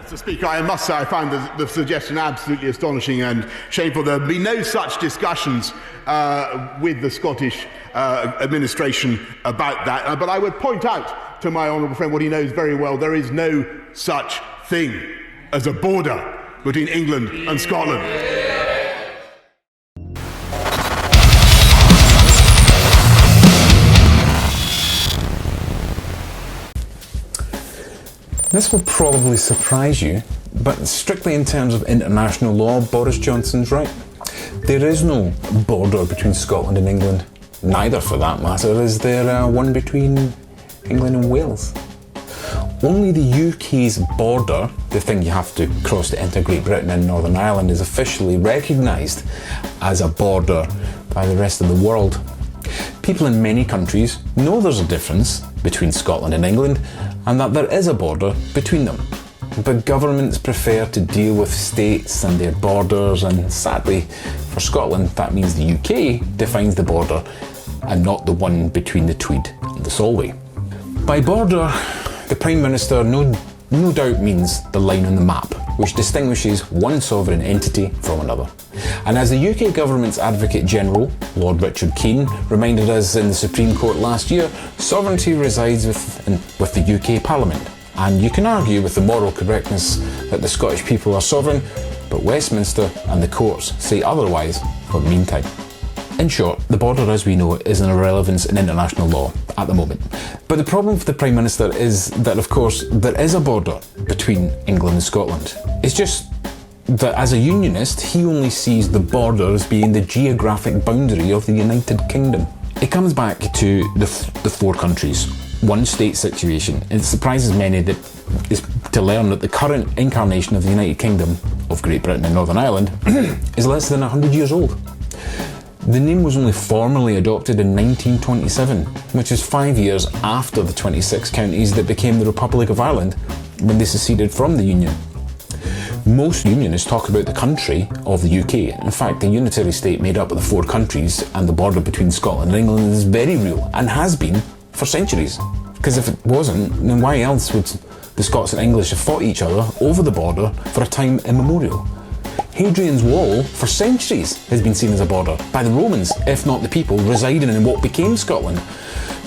Mr. Speaker, I must say I find the suggestion absolutely astonishing and shameful. There have been no such discussions with the Scottish administration about that. But I would point out to my honourable friend what he knows very well. There is no such thing as a border between England and Scotland. This will probably surprise you, but strictly in terms of international law, Boris Johnson's right. There is no border between Scotland and England. Neither, for that matter, is there one between England and Wales. Only the UK's border, the thing you have to cross to enter Great Britain and Northern Ireland, is officially recognised as a border by the rest of the world. People in many countries know there's a difference between Scotland and England and that there is a border between them. But governments prefer to deal with states and their borders, and sadly for Scotland that means the UK defines the border and not the one between the Tweed and the Solway. By border, the Prime Minister no doubt means the line on the map, which distinguishes one sovereign entity from another. And as the UK government's Advocate General, Lord Richard Keane, reminded us in the Supreme Court last year, sovereignty resides with the UK Parliament. And you can argue with the moral correctness that the Scottish people are sovereign, but Westminster and the courts say otherwise for the meantime. In short, the border as we know it is an irrelevance in international law at the moment. But the problem for the Prime Minister is that, of course, there is a border between England and Scotland. It's just that as a unionist, he only sees the border as being the geographic boundary of the United Kingdom. It comes back to the four countries, one state situation. It surprises many to learn that the current incarnation of the United Kingdom of Great Britain and Northern Ireland is less than 100 years old. The name was only formally adopted in 1927, which is 5 years after the 26 counties that became the Republic of Ireland when they seceded from the Union. Most unionists talk about the country of the UK. In fact, the unitary state made up of the four countries and the border between Scotland and England is very real and has been for centuries. Because if it wasn't, then why else would the Scots and English have fought each other over the border for a time immemorial? Hadrian's Wall, for centuries, has been seen as a border by the Romans, if not the people residing in what became Scotland.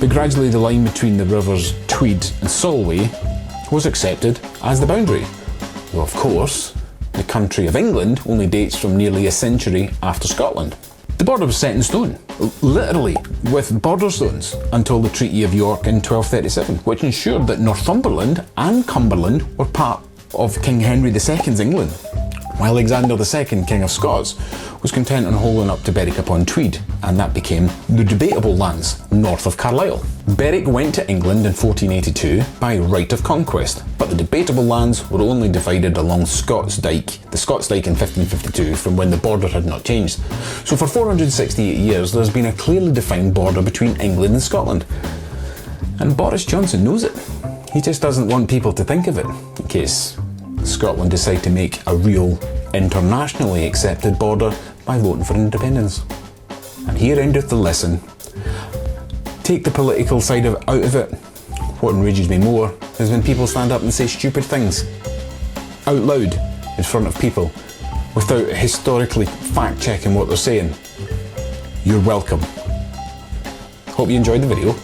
But gradually the line between the rivers Tweed and Solway was accepted as the boundary. Though of course, the country of England only dates from nearly a century after Scotland. The border was set in stone, literally with border stones, until the Treaty of York in 1237, which ensured that Northumberland and Cumberland were part of King Henry II's England, while Alexander II, King of Scots, was content on holding up to Berwick upon Tweed, and that became the debatable lands north of Carlisle. Berwick went to England in 1482 by right of conquest, but the debatable lands were only divided along the Scots Dyke in 1552, from when the border had not changed. So for 468 years there's been a clearly defined border between England and Scotland. And Boris Johnson knows it. He just doesn't want people to think of it, in case Scotland decide to make a real, internationally accepted border by voting for independence. And here endeth the lesson. Take the political side out of it. What enrages me more is when people stand up and say stupid things out loud in front of people without historically fact checking what they're saying. You're welcome. Hope you enjoyed the video.